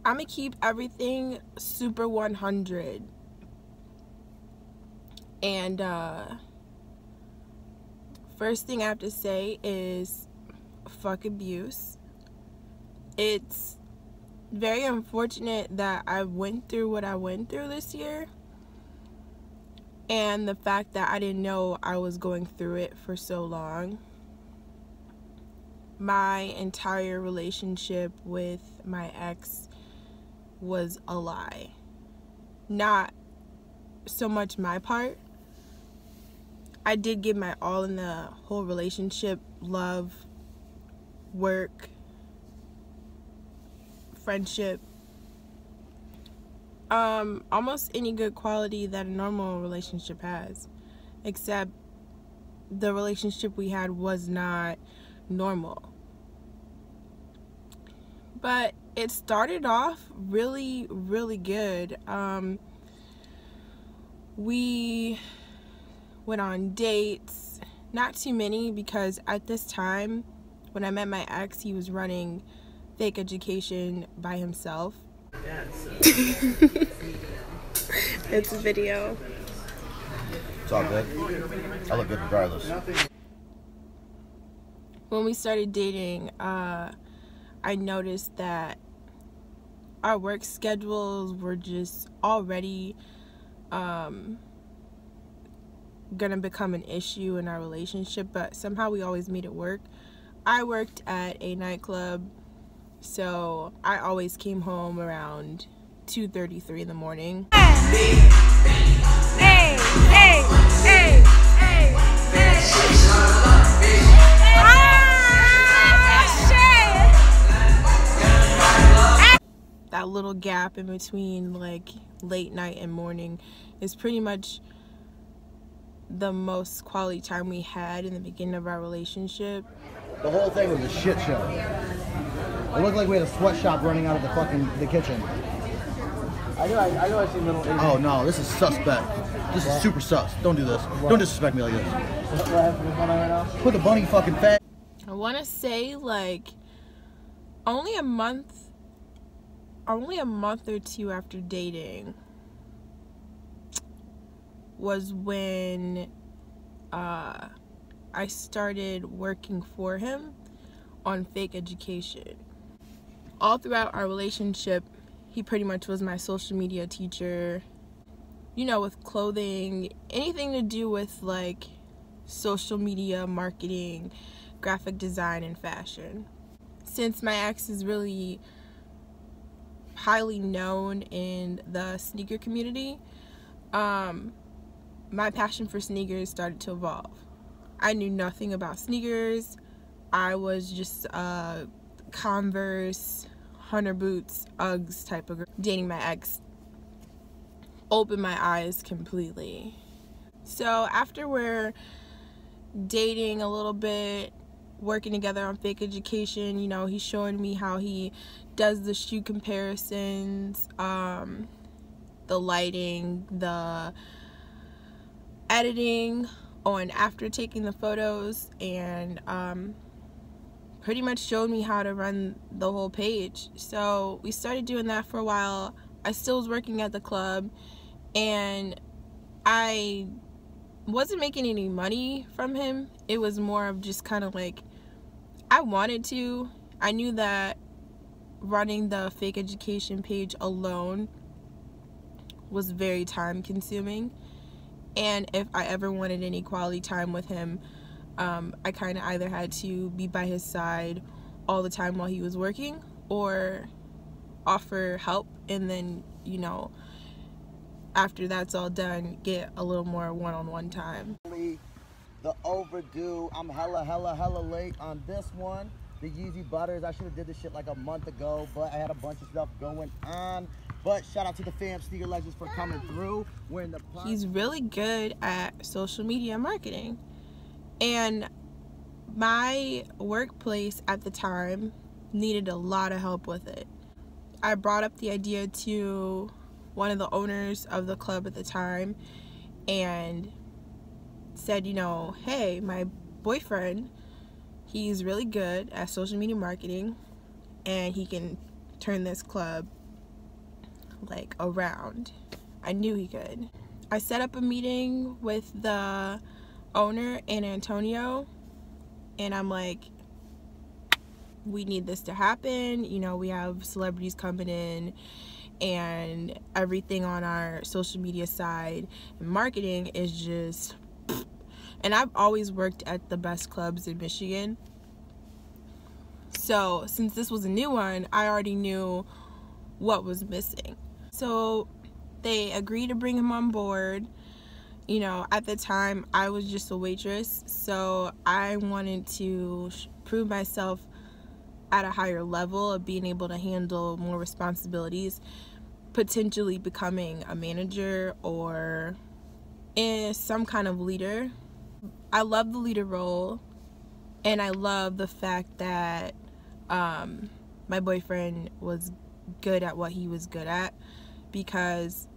I'm gonna keep everything super 100. And first thing I have to say is Phuck Abuse. It's very unfortunate that I went through what I went through this year, and the fact that I didn't know I was going through it for so long. My entire relationship with my ex was a lie. Not so much my part. I did give my all in the whole relationship, love, work, friendship, almost any good quality that a normal relationship has, except the relationship we had was not normal. But it started off really, really good. We went on dates, not too many, because at this time when I met my ex, he was running Phuck Education by himself. It's a video. It's all good. I look good regardless. When we started dating, I noticed that our work schedules were just already gonna become an issue in our relationship, but somehow we always meet at work. I worked at a nightclub, so I always came home around 2:33 in the morning. Hey, hey, hey, hey, hey, that little gap in between like late night and morning is pretty much the most quality time we had in the beginning of our relationship. The whole thing was a shit show. It looked like we had a sweatshop running out of the kitchen. I know I see little. Oh no, this is suspect. This is super sus. Don't do this. Don't disrespect me like this. What happened to Bunny right now? Put the bunny fucking fat. I want to say like only a month or two after dating was when I started working for him on Phuck Education. All throughout our relationship, he pretty much was my social media teacher, you know, with clothing, anything to do with like social media marketing, graphic design, and fashion. Since my ex is really highly known in the sneaker community, my passion for sneakers started to evolve. I knew nothing about sneakers. I was just a Converse, Hunter boots, Uggs type of girl. Dating my ex opened my eyes completely. So after we're dating a little bit, working together on Phuck Education, you know, he's showing me how he does the shoe comparisons, the lighting, the editing on after taking the photos, and pretty much showed me how to run the whole page. So we started doing that for a while. I still was working at the club, and I wasn't making any money from him. It was more of just kind of like, I wanted to. I knew that running the Phuck Education page alone was very time consuming, and if I ever wanted any quality time with him, I kind of either had to be by his side all the time while he was working, or offer help, and then, you know, after that's all done, get a little more one-on-one time. The overdue, I'm hella late on this one. The Yeezy Butters, I should have did this shit like a month ago, but I had a bunch of stuff going on. But shout out to the fam, Sneaker Legends, for coming through. We're in the He's really good at social media marketing. And my workplace at the time needed a lot of help with it. I brought up the idea to one of the owners of the club at the time and said, you know, hey, my boyfriend, he's really good at social media marketing and he can turn this club like around. I knew he could. I set up a meeting with the owner and Antonio, and I'm like, we need this to happen. You know, we have celebrities coming in, and everything on our social media side and marketing is just, and I've always worked at the best clubs in Michigan. So since this was a new one, I already knew what was missing. So they agreed to bring him on board. You know, at the time I was just a waitress, so I wanted to prove myself at a higher level of being able to handle more responsibilities, potentially becoming a manager or some kind of leader. I love the leader role, and I love the fact that my boyfriend was good at what he was good at, because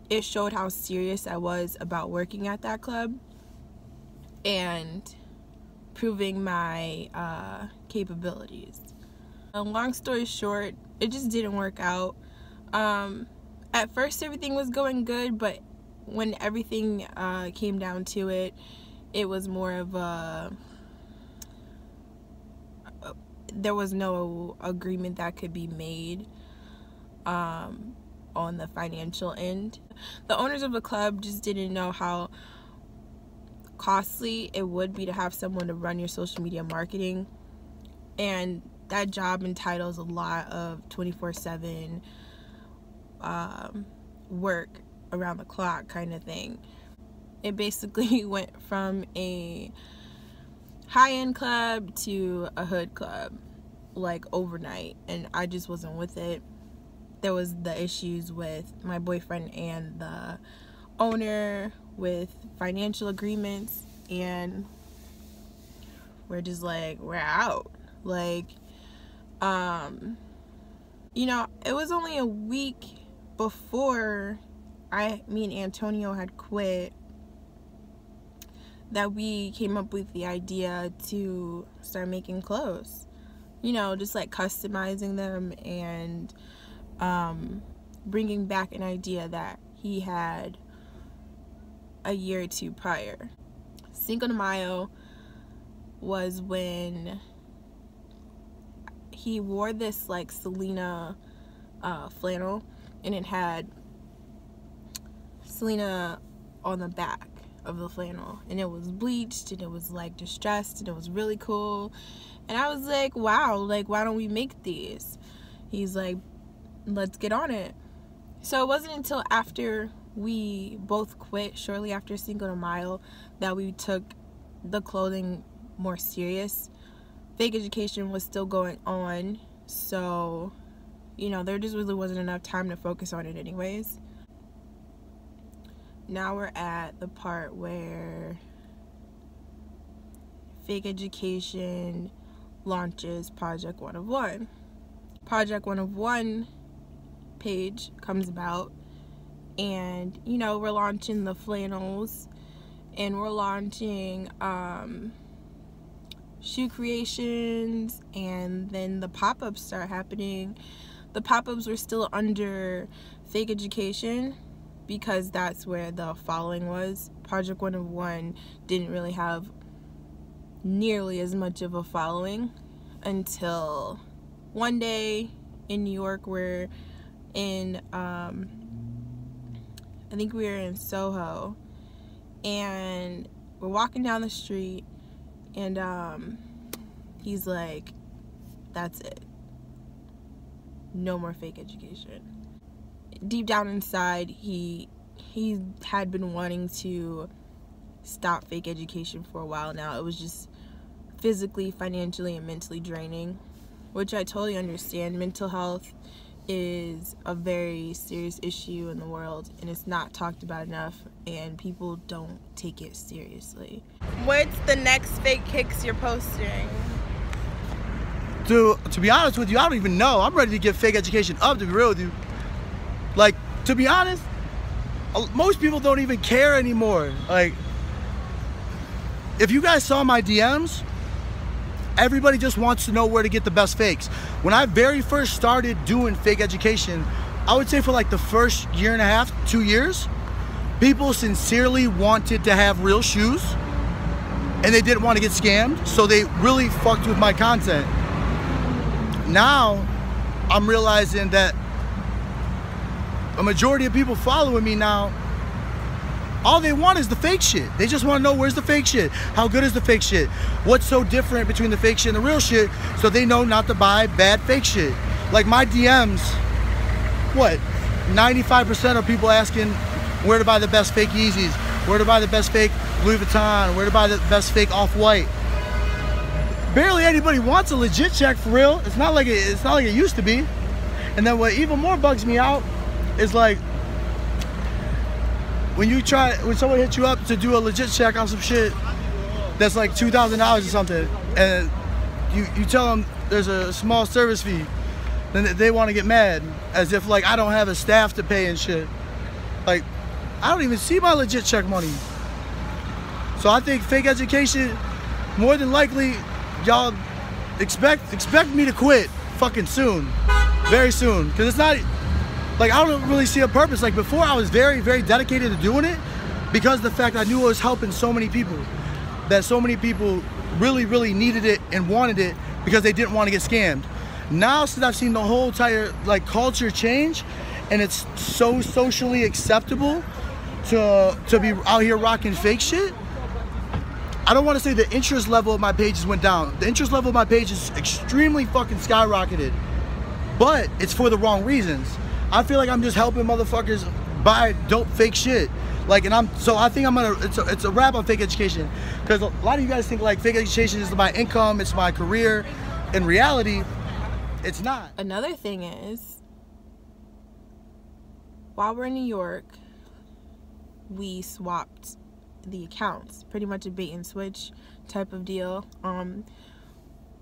it showed how serious I was about working at that club and proving my capabilities. Long story short, it just didn't work out. At first everything was going good, but when everything came down to it, it was more of a, there was no agreement that could be made on the financial end. The owners of the club just didn't know how costly it would be to have someone to run your social media marketing, and that job entitles a lot of 24/7 work around the clock kind of thing. It basically went from a high-end club to a hood club like overnight, and I just wasn't with it. There was the issues with my boyfriend and the owner with financial agreements, and we're just like, we're out. Like, you know, it was only a week before me and Antonio had quit that we came up with the idea to start making clothes. You know, just like customizing them and bringing back an idea that he had a year or two prior. Cinco de Mayo was when he wore this like Selena flannel, and it had Selena on the back of the flannel, and it was bleached and it was like distressed and it was really cool. And I was like, wow, like, why don't we make these? He's like, let's get on it. So it wasn't until after we both quit, shortly after Cinco de Mayo, that we took the clothing more serious. Fake education was still going on, so, you know, there just really wasn't enough time to focus on it anyways. Now we're at the part where Fake Education launches Project 1 of 1. Project 1 of 1 page comes about, and, you know, we're launching the flannels, and we're launching shoe creations, and then the pop-ups start happening. The pop-ups were still under Fake Education because that's where the following was. Project 1 of 1 didn't really have nearly as much of a following until one day in New York, we're in I think we were in Soho, and we're walking down the street, and he's like, that's it, no more Fake Education. Deep down inside, he had been wanting to stop Fake Education for a while now. It was just physically, financially, and mentally draining, which I totally understand. Mental health is a very serious issue in the world, and it's not talked about enough, and people don't take it seriously. What's the next fake kicks you're posting? To be honest with you, I don't even know. I'm ready to get Fake Education up, to be real with you. Like, to be honest, most people don't even care anymore. Like, if you guys saw my DMs, everybody just wants to know where to get the best fakes. When I very first started doing Fake Education, I would say for like the first year and a half, 2 years, people sincerely wanted to have real shoes and they didn't want to get scammed, so they really fucked with my content. Now, I'm realizing that a majority of people following me now, all they want is the fake shit. They just want to know, where's the fake shit? How good is the fake shit? What's so different between the fake shit and the real shit, so they know not to buy bad fake shit. Like my DMs, what? 95% of people asking where to buy the best fake Yeezys, where to buy the best fake Louis Vuitton, where to buy the best fake Off-White. Barely anybody wants a legit check for real. It's not like it used to be. And then what even more bugs me out is like when someone hits you up to do a legit check on some shit that's like $2,000 or something, and you tell them there's a small service fee, then they want to get mad as if like I don't have a staff to pay and shit. Like, I don't even see my legit check money. So I think fake education, more than likely, y'all expect me to quit fucking soon, very soon, because it's not like I don't really see a purpose. Like before, I was very, very dedicated to doing it because of the fact I knew it was helping so many people, that so many people really, really needed it and wanted it because they didn't want to get scammed. Now, since I've seen the whole entire like culture change, and it's so socially acceptable to be out here rocking fake shit, I don't want to say the interest level of my pages went down. The interest level of my page is extremely fucking skyrocketed, but it's for the wrong reasons. I feel like I'm just helping motherfuckers buy dope fake shit. Like, and I think it's a wrap on fake education, because a lot of you guys think like fake education is my income, it's my career. In reality, it's not. Another thing is, while we're in New York, we swapped the accounts, pretty much a bait and switch type of deal.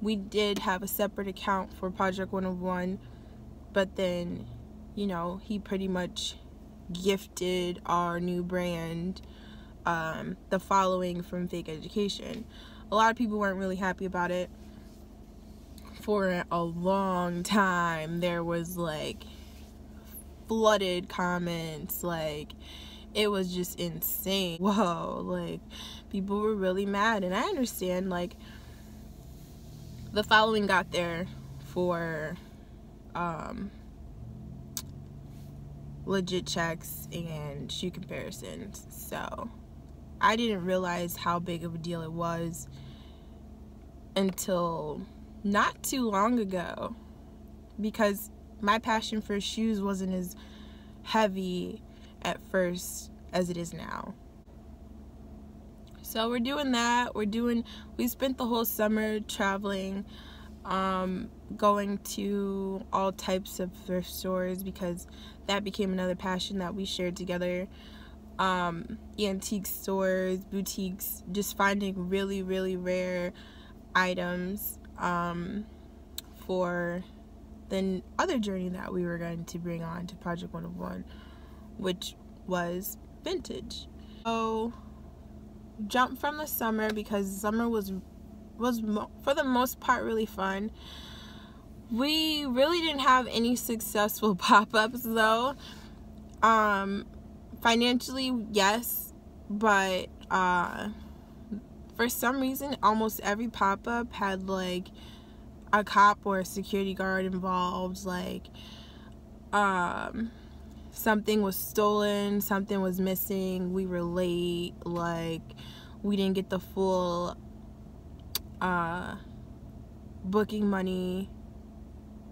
We did have a separate account for Project 101, but then, you know, he pretty much gifted our new brand the following from fake education. A lot of people weren't really happy about it. For a long time there was like flooded comments, like it was just insane. Whoa, like people were really mad, and I understand like the following got there for legit checks and shoe comparisons, so I didn't realize how big of a deal it was until not too long ago, because my passion for shoes wasn't as heavy at first as it is now. So we're doing that. We spent the whole summer traveling, going to all types of thrift stores, because that became another passion that we shared together. Antique stores, boutiques, just finding really, really rare items for the other journey that we were going to bring on to Project 101, which was vintage. So jump from the summer, because summer was for the most part really fun. We really didn't have any successful pop-ups though. Financially, yes, but for some reason almost every pop-up had like a cop or a security guard involved. Like something was stolen, something was missing, we were late, like we didn't get the full booking money,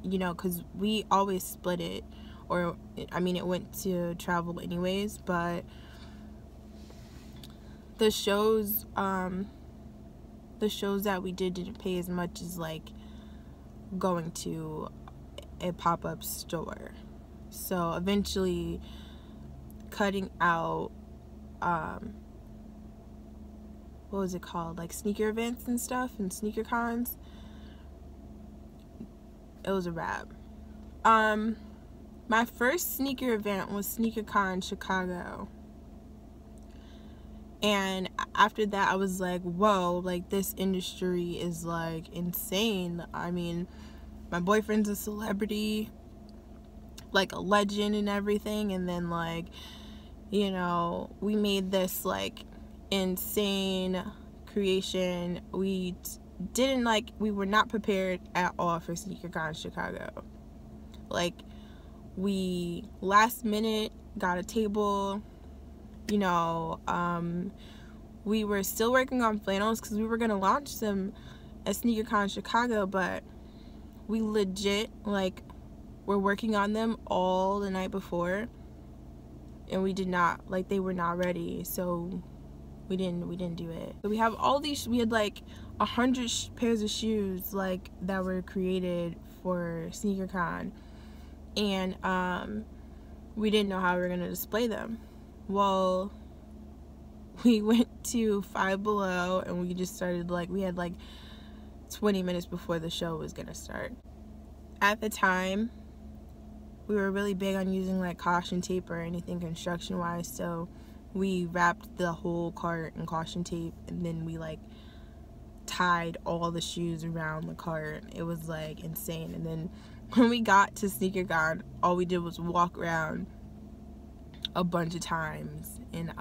you know, because we always split it, or I mean it went to travel anyways, but the shows that we didn't pay as much as like going to a pop-up store. So eventually cutting out what was it called, like sneaker events and stuff and sneaker cons, it was a wrap. My first sneaker event was SneakerCon Chicago, and after that I was like, whoa, like this industry is like insane. I mean, my boyfriend's a celebrity, like a legend and everything. And then, like, you know, we made this like insane creation. We didn't we were not prepared at all for SneakerCon Chicago. Like, we last minute got a table, you know. We were still working on flannels because we were gonna launch them at SneakerCon Chicago, but we legit like were working on them all the night before, and we did not, like, they were not ready, so we didn't do it. So we have all these, we had like 100 pairs of shoes like that were created for SneakerCon, and we didn't know how we were gonna display them. Well, we went to Five Below and we just started, like, we had like 20 minutes before the show was gonna start. At the time, we were really big on using like caution tape or anything construction wise, so we wrapped the whole cart in caution tape, and then we like tied all the shoes around the cart. It was like insane. And then when we got to SneakerCon, all we did was walk around a bunch of times and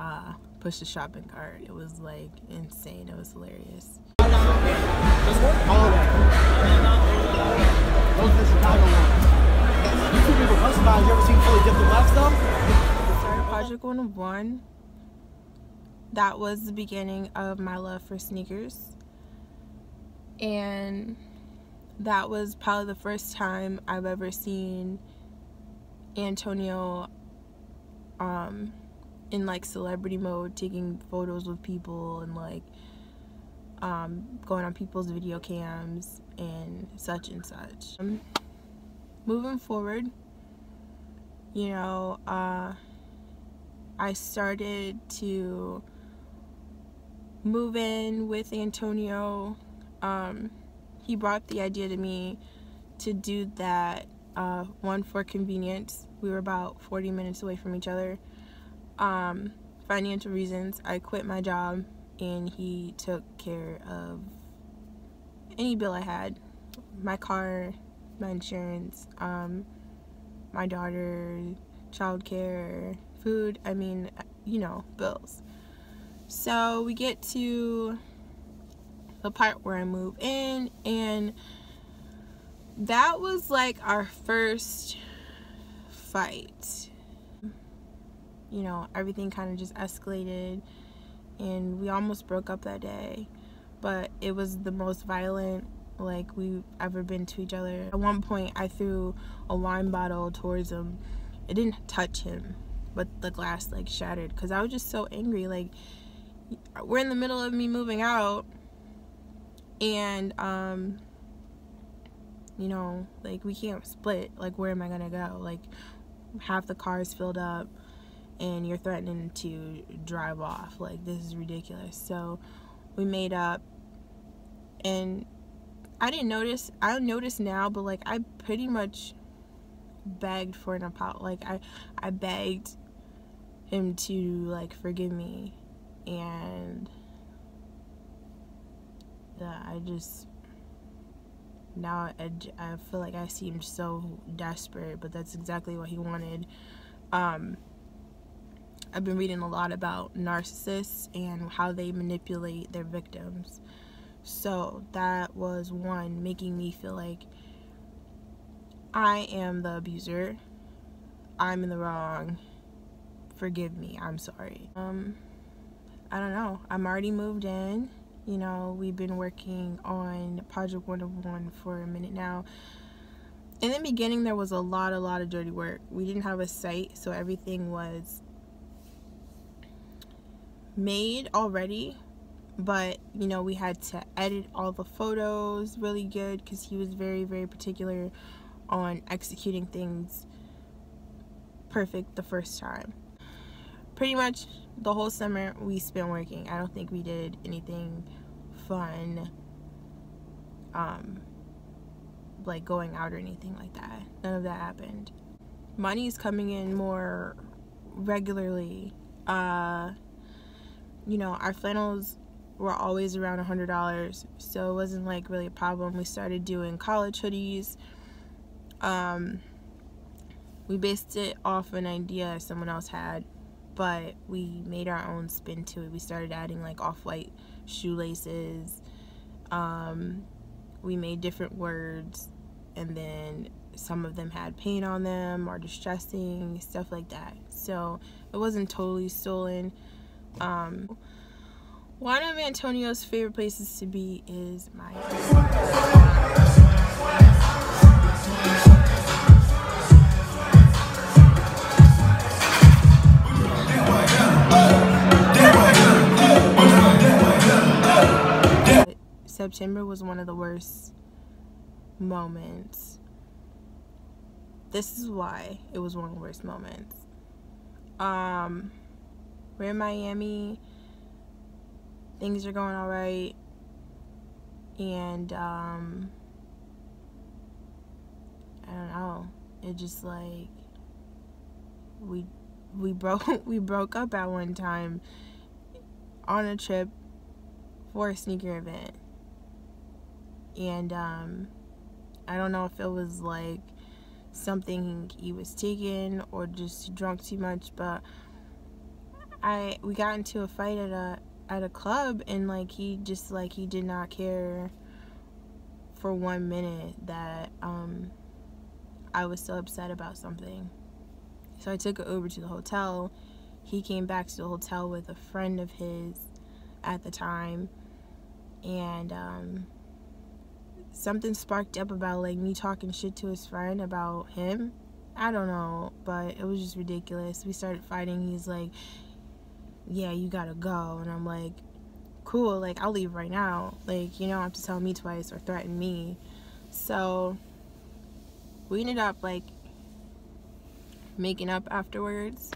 push the shopping cart. It was like insane. It was hilarious. Those are the Chicago ones. You two people customized. You ever seen fully dipped in black stuff? I started Project 101. That was the beginning of my love for sneakers, and that was probably the first time I've ever seen Antonio in like celebrity mode, taking photos with people and like going on people's video cams and such and such. Moving forward, you know, I started to move in with Antonio. He brought the idea to me to do that, one, for convenience. We were about 40 minutes away from each other. Financial reasons, I quit my job and he took care of any bill I had. My car, my insurance, my daughter, childcare, food, I mean, you know, bills. So we get to the part where I move in, and that was like our first fight. You know, everything kind of just escalated and we almost broke up that day, but it was the most violent like we've ever been to each other. At one point I threw a wine bottle towards him. It didn't touch him, but the glass like shattered because I was just so angry. Like, we're in the middle of me moving out, and you know, like, we can't split. Like, where am I gonna go? Like, half the car is filled up and you're threatening to drive off. Like, this is ridiculous. So we made up, and I didn't notice. I don't notice now, but like, I pretty much begged for an apology. Like, I begged him to like forgive me, and I just, now I feel like I seemed so desperate, but that's exactly what he wanted. I've been reading a lot about narcissists and how they manipulate their victims. So that was one, making me feel like I am the abuser. I'm in the wrong. Forgive me. I'm sorry. I don't know. I'm already moved in. You know, we've been working on Project 101 for a minute now. In the beginning, there was a lot of dirty work. We didn't have a site, so everything was made already, but you know, we had to edit all the photos really good because he was very particular on executing things perfect the first time. Pretty much the whole summer we spent working. I don't think we did anything fun, like going out or anything like that. None of that happened. Money's coming in more regularly. You know, our flannels were always around $100, so it wasn't like really a problem. We started doing college hoodies. We based it off an idea someone else had, but we made our own spin to it. We started adding like off-white shoelaces. We made different words, and then some of them had paint on them or distressing, stuff like that. So it wasn't totally stolen. One of Antonio's favorite places to be is my September was one of the worst moments. This is why it was one of the worst moments. We're in Miami. Things are going all right. And, I don't know. It just like, we broke up at one time on a trip for a sneaker event. And I don't know if it was like something he was taking or just drunk too much, but we got into a fight at a club, and like he did not care for 1 minute that I was so upset about something. So I took an Uber to the hotel. He came back to the hotel with a friend of his at the time, and something sparked up about like me talking shit to his friend about him. I don't know, but it was just ridiculous. We started fighting. He's like, yeah, you gotta go. And I'm like, cool, like I'll leave right now. Like, you don't have to tell me twice or threaten me. So we ended up like making up afterwards.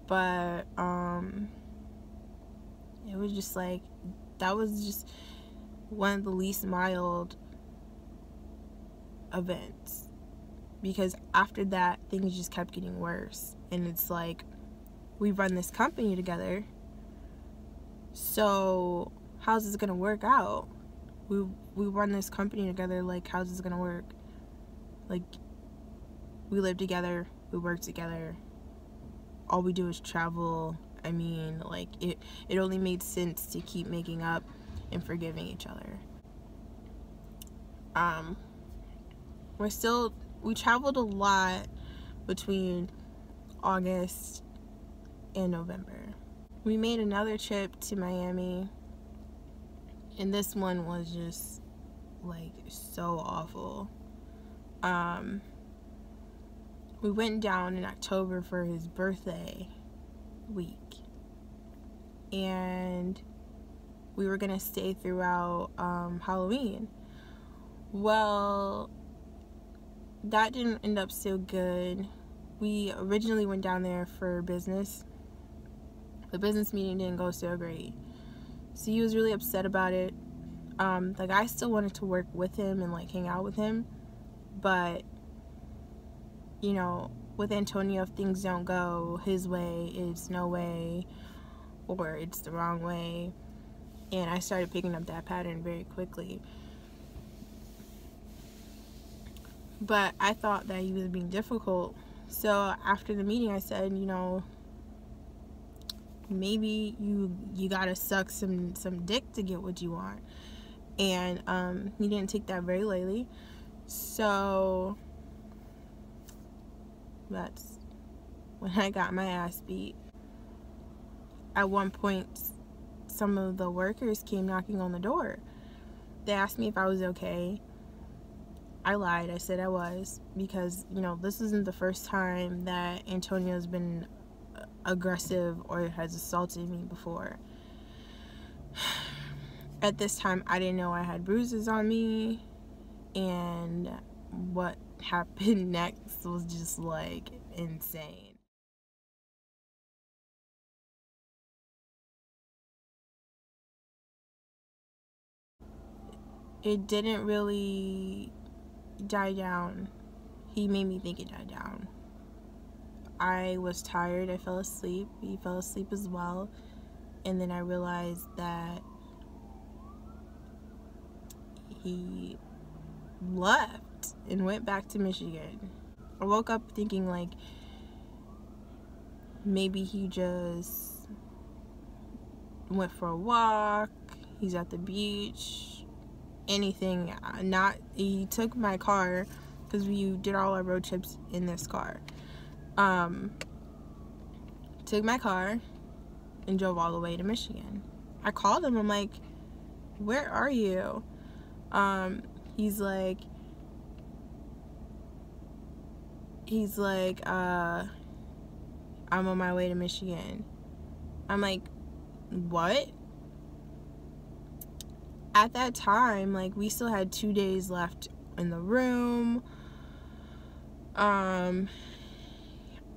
But it was just like, that was just one of the least mild events, because after that things just kept getting worse. And it's like, we run this company together, so how's this gonna work out? We run this company together, like how's this gonna work? Like, we live together, we work together, all we do is travel. I mean, like, it only made sense to keep making up and forgiving each other. We traveled a lot between August and November. We made another trip to Miami, and this one was just like so awful. We went down in October for his birthday week, and we were gonna stay throughout Halloween. Well, that didn't end up so good. We originally went down there for business. The business meeting didn't go so great, so he was really upset about it. Like, I still wanted to work with him and like hang out with him, but you know, with Antonio, if things don't go his way, it's no way, or it's the wrong way. And I started picking up that pattern very quickly. But I thought that he was being difficult. So after the meeting, I said, you know, maybe you gotta suck some dick to get what you want. And he didn't take that very lightly. So that's when I got my ass beat. At one point, some of the workers came knocking on the door. They asked me if I was okay. I lied. I said I was, because, you know, this isn't the first time that Antonio's been aggressive or has assaulted me before. At this time, I didn't know I had bruises on me, and what happened next was just like insane. It didn't really die down. He made me think it died down. I was tired. I fell asleep. He fell asleep as well. And then I realized that he left and went back to Michigan. I woke up thinking like maybe he just went for a walk, he's at the beach, anything. He took my car, because we did all our road trips in this car. Took my car and drove all the way to Michigan. I called him, I'm like, where are you? He's like, I'm on my way to Michigan. I'm like, what? At that time, like, we still had 2 days left in the room.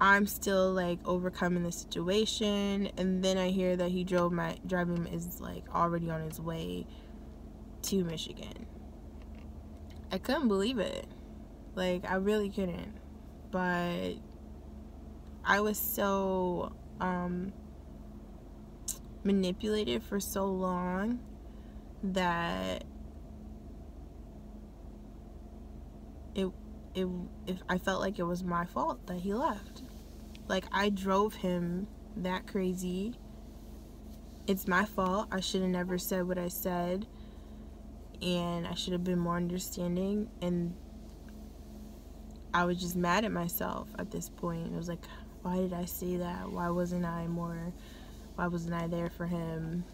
I'm still like overcoming the situation, and then I hear that driving is like already on his way to Michigan. I couldn't believe it. Like, I really couldn't. But I was so manipulated for so long that I felt like it was my fault that he left. Like, I drove him that crazy. It's my fault. I should have never said what I said, and I should have been more understanding, and I was just mad at myself at this point. It was like, why did I say that? Why wasn't I there for him?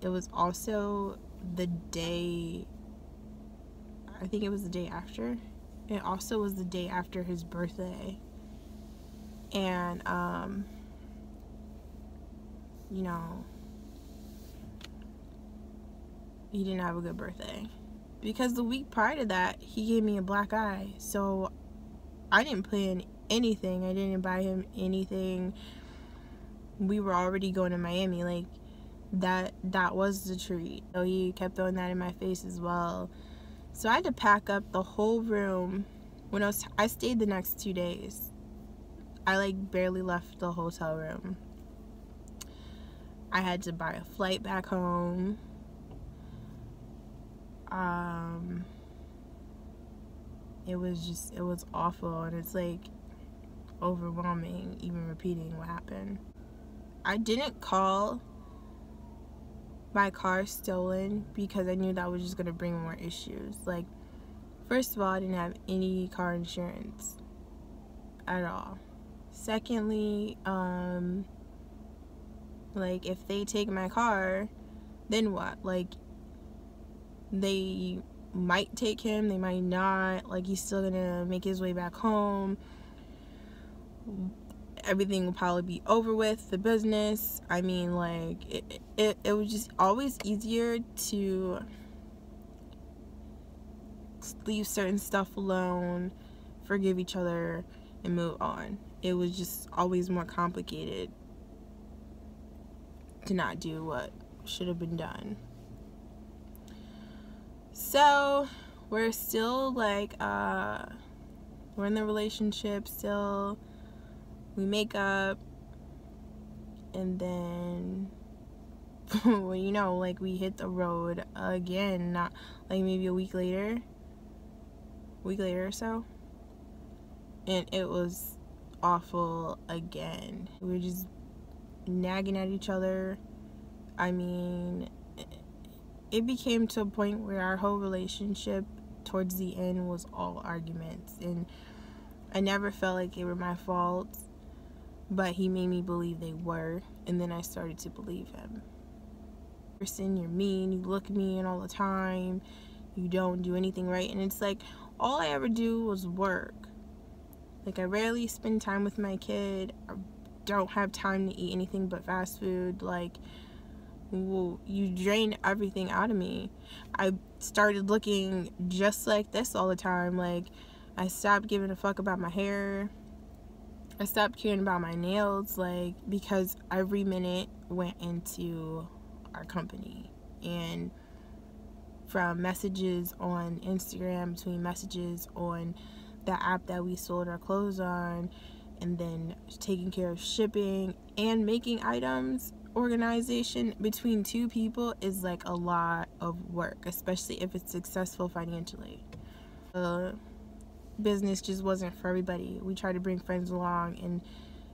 It was also the day, I think it was the day after. It also was the day after his birthday. And, you know, he didn't have a good birthday. Because the week prior to that, he gave me a black eye. So I didn't plan anything. I didn't buy him anything. We were already going to Miami. Like, that was the treat. So he kept throwing that in my face as well. So I had to pack up the whole room. When I stayed the next 2 days. I like barely left the hotel room. I had to buy a flight back home. It was awful, and it's like overwhelming even repeating what happened. I didn't call my car stolen because I knew that was just gonna bring more issues. Like, first of all, I didn't have any car insurance at all. Secondly, like, if they take my car, then what? Like, they might take him, they might not. Like, he's still gonna make his way back home. Everything will probably be over with, the business. I mean, like, it was just always easier to leave certain stuff alone, forgive each other, and move on. It was just always more complicated to not do what should have been done. So we're still like we're in the relationship still. We make up, and then well, you know, like, we hit the road again, not like maybe a week later or so, and it was awful again. We were just nagging at each other. I mean, it became to a point where our whole relationship towards the end was all arguments, and I never felt like they were my fault, but he made me believe they were, and then I started to believe him. You're mean, you look mean all the time, you don't do anything right, and it's like, all I ever do was work. Like, I rarely spend time with my kid. I don't have time to eat anything but fast food. Like, well, you drain everything out of me. I started looking just like this all the time. Like, I stopped giving a fuck about my hair. I stopped caring about my nails, like, because every minute went into our company. And from messages on Instagram, between messages on the app that we sold our clothes on, and then taking care of shipping and making items, organization between two people is like a lot of work, especially if it's successful financially. business just wasn't for everybody. We tried to bring friends along, and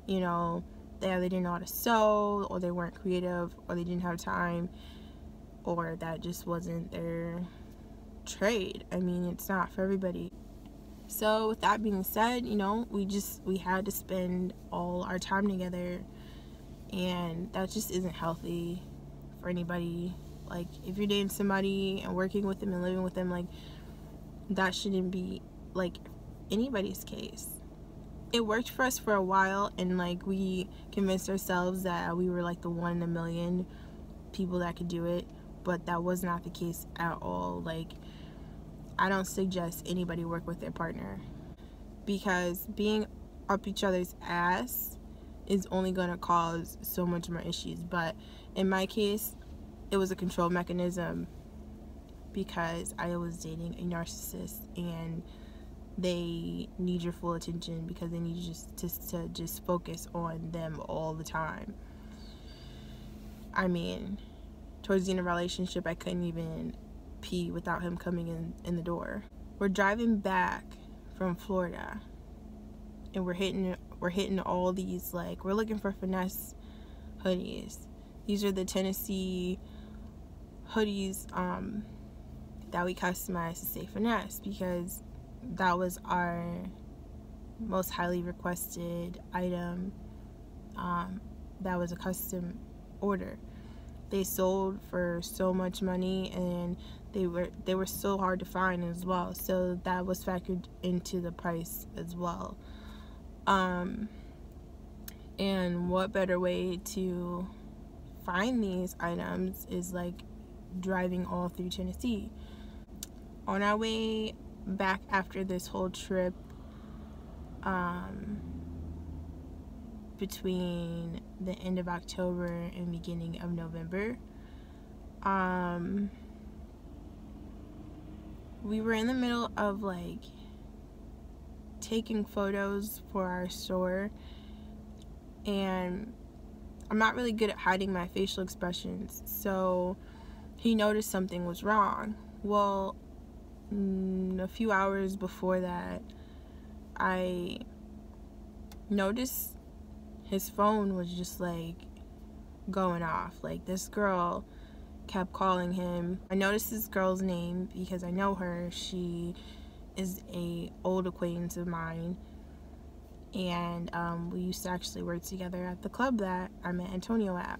you know, they didn't know how to sew, or they weren't creative, or they didn't have time, or that just wasn't their trade. I mean, it's not for everybody. So with that being said, you know, we had to spend all our time together, and that just isn't healthy for anybody. Like, if you're dating somebody and working with them and living with them, like, that shouldn't be like anybody's case. It worked for us for a while, and like we convinced ourselves that we were like the 1 in a million people that could do it, but that was not the case at all. Like, I don't suggest anybody work with their partner, because being up each other's ass is only going to cause so much more issues. But in my case, it was a control mechanism, because I was dating a narcissist, and they need your full attention because they need you to just focus on them all the time. I mean, towards the end of our relationship, I couldn't even pee without him coming in the door. We're driving back from Florida, and we're hitting all these, like, we're looking for finesse hoodies. These are the Tennessee hoodies that we customized to say finesse, because that was our most highly requested item. That was a custom order. They sold for so much money, and they were so hard to find as well, so that was factored into the price as well. And what better way to find these items is like driving all through Tennessee. On our way back after this whole trip, between the end of October and beginning of November, we were in the middle of like taking photos for our store, and I'm not really good at hiding my facial expressions, so he noticed something was wrong. Well, a few hours before that, I noticed his phone was just like going off. Like, this girl kept calling him. I noticed this girl's name because I know her. She is a old acquaintance of mine, and we used to actually work together at the club that I met Antonio at.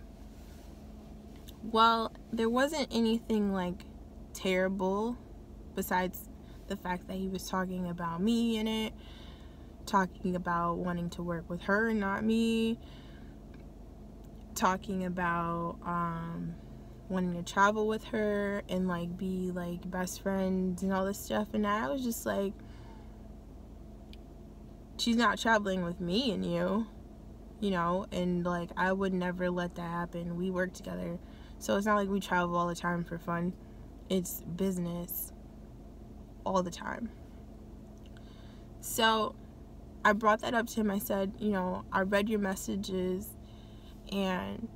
Well, there wasn't anything like terrible besides the fact that he was talking about me in it, talking about wanting to work with her and not me, talking about wanting to travel with her and like be like best friends and all this stuff. And I was just like, she's not traveling with me and you know, and like I would never let that happen. We work together, so it's not like we travel all the time for fun. It's business all the time. So I brought that up to him. I said, you know, I read your messages, and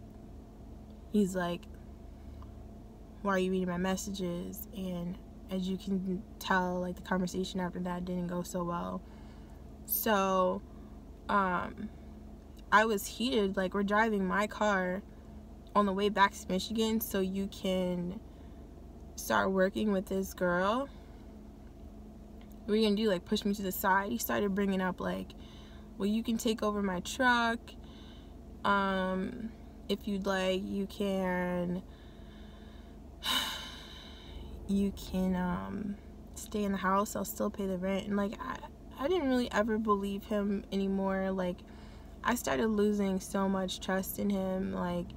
he's like, why are you reading my messages? And as you can tell, like, the conversation after that didn't go so well. So I was heated. Like, we're driving my car on the way back to Michigan so you can start working with this girl. What are you gonna do? Like, push me to the side? He started bringing up like, well, you can take over my truck, if you'd like. You can stay in the house, I'll still pay the rent. And like, I didn't really ever believe him anymore. Like, I started losing so much trust in him. Like,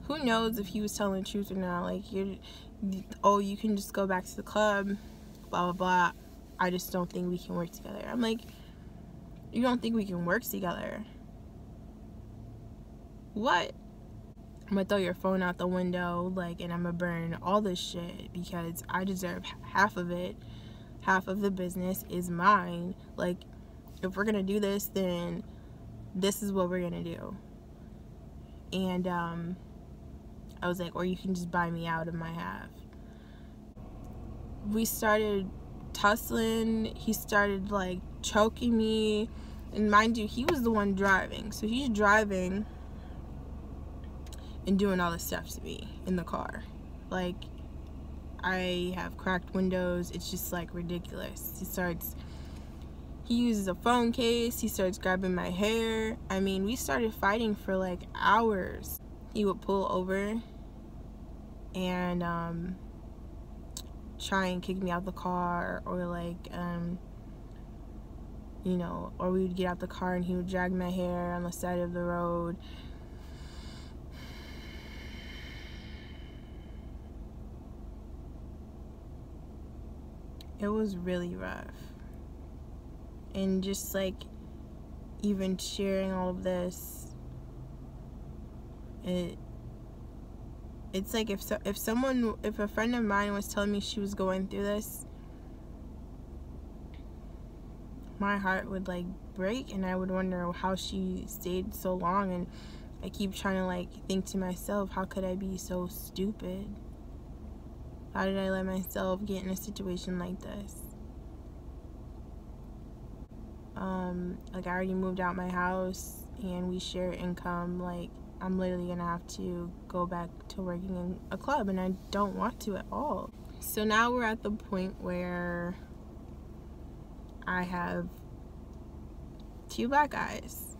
who knows if he was telling the truth or not? Like, you can just go back to the club, blah blah blah, I just don't think we can work together. I'm like, you don't think we can work together? What? I'm gonna throw your phone out the window, like, and I'm gonna burn all this shit because I deserve half of it. Half of the business is mine. Like, if we're gonna do this, then this is what we're gonna do. And I was like, or you can just buy me out of my half. We started tussling. He started like choking me, and mind you, he was the one driving, so he's driving and doing all this stuff to me in the car. Like, I have cracked windows. It's just like ridiculous. He uses a phone case. He starts grabbing my hair. I mean, we started fighting for like hours. He would pull over and try and kick me out the car, or like you know, or we would get out the car and he would drag my hair on the side of the road. It was really rough. And just like even sharing all of this, it's like if a friend of mine was telling me she was going through this, my heart would like break, and I would wonder how she stayed so long. And I keep trying to like think to myself, how could I be so stupid? How did I let myself get in a situation like this? Like, I already moved out my house and we share income. Like, I'm literally gonna have to go back to working in a club, and I don't want to at all. So now we're at the point where I have 2 black eyes.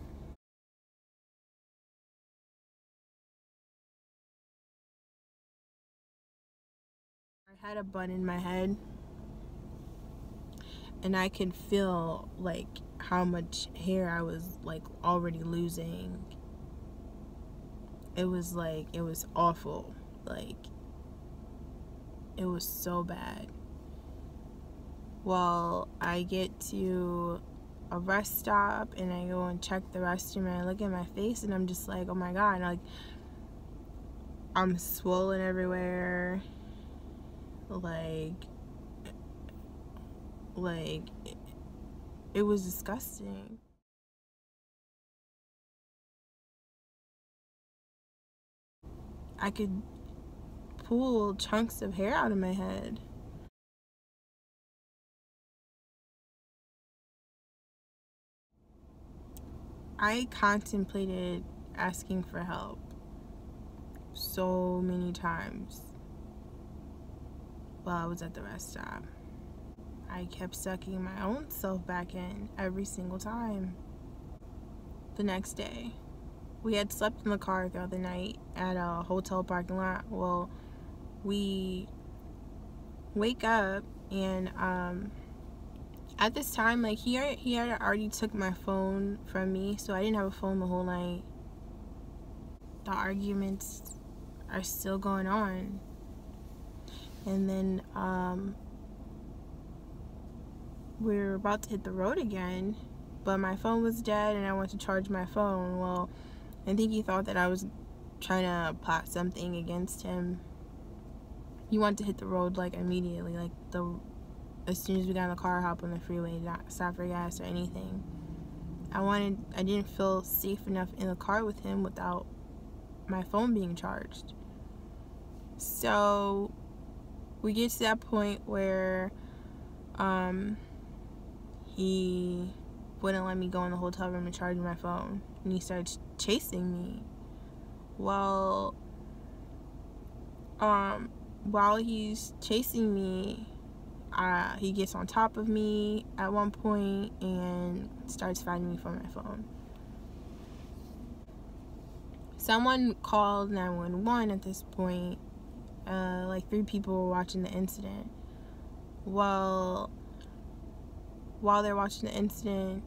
I had a bun in my head, and I could feel like how much hair I was like already losing. It was like, it was awful. Like, it was so bad. Well, I get to a rest stop and I go and check the restroom, and I look at my face and I'm just like, oh my god, like, I'm swollen everywhere. Like it was disgusting. I could pull chunks of hair out of my head. I contemplated asking for help so many times while I was at the rest stop. I kept sucking my own self back in every single time. The next day, we had slept in the car the other night at a hotel parking lot. Well, we wake up, and at this time, like, he had already took my phone from me, so I didn't have a phone the whole night. The arguments are still going on. And then we're about to hit the road again, but my phone was dead and I went to charge my phone. Well, I think he thought that I was trying to plot something against him. He wanted to hit the road like immediately, like as soon as we got in the car, hop on the freeway, not stop for gas or anything. I didn't feel safe enough in the car with him without my phone being charged. So we get to that point where he wouldn't let me go in the hotel room and charge my phone, and he started chasing me. Well, while he's chasing me, he gets on top of me at one point and starts fighting me for my phone. Someone called 911 at this point. Like 3 people were watching the incident. Well, while they're watching the incident,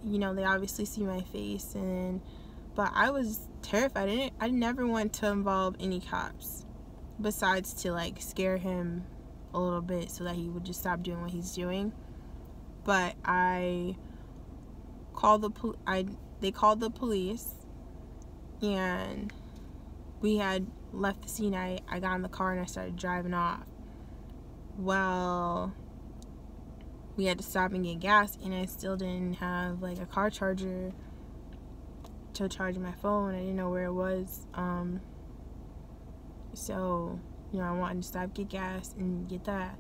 you know, they obviously see my face, but I was terrified. I never want to involve any cops, besides to like scare him a little bit so that he would just stop doing what he's doing. But they called the police, and we had left the scene. I got in the car and I started driving off. Well, we had to stop and get gas, and I still didn't have like a car charger to charge my phone. I didn't know where it was. So, you know, I wanted to stop, get gas, and get that.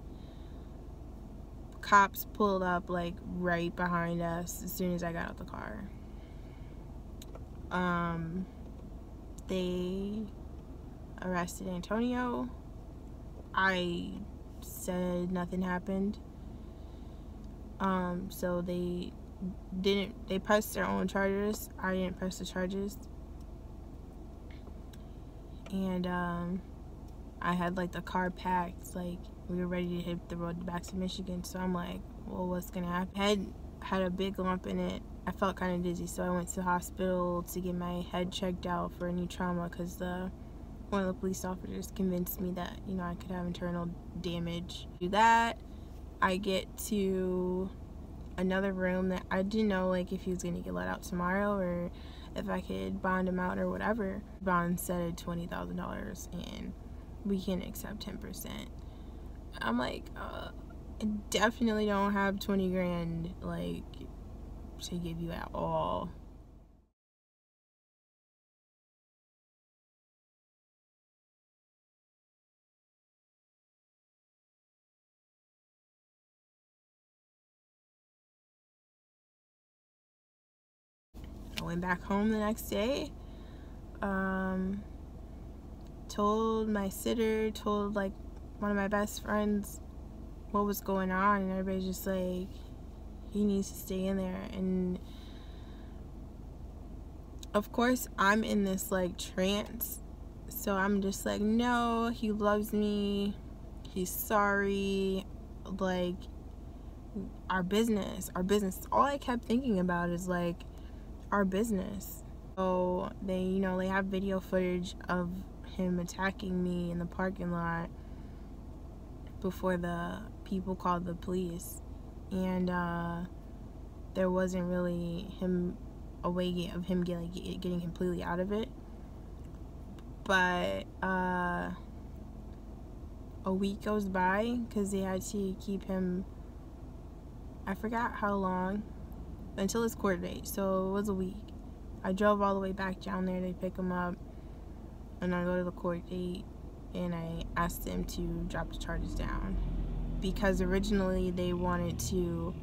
cops pulled up like right behind us as soon as I got out the car. They arrested Antonio. I said nothing happened. So they pressed their own charges. I didn't press the charges. And I had like the car packed, like we were ready to hit the road back to Michigan. So I'm like, well, what's gonna happen? Head had a big lump in it. I felt kind of dizzy, so I went to the hospital to get my head checked out for any trauma, because one of the police officers convinced me that, you know, I could have internal damage. Do that, I get to another room that I didn't know like if he was gonna get let out tomorrow or if I could bond him out or whatever. Bond set at $20,000 and we can accept 10%. I'm like, I definitely don't have 20 grand like to give you at all. I went back home the next day, told my sitter, told like one of my best friends what was going on, and everybody's just like, he needs to stay in there. And of course I'm in this like trance, so I'm just like, no, he loves me, he's sorry, like our business. All I kept thinking about is like our business. So they, you know, they have video footage of him attacking me in the parking lot before the people called the police, and there wasn't really a way of him getting completely out of it. But a week goes by because they had to keep him, I forgot how long, until his court date, so it was a week. I drove all the way back down there to pick him up, and I go to the court date and I asked them to drop the charges down, because originally they wanted to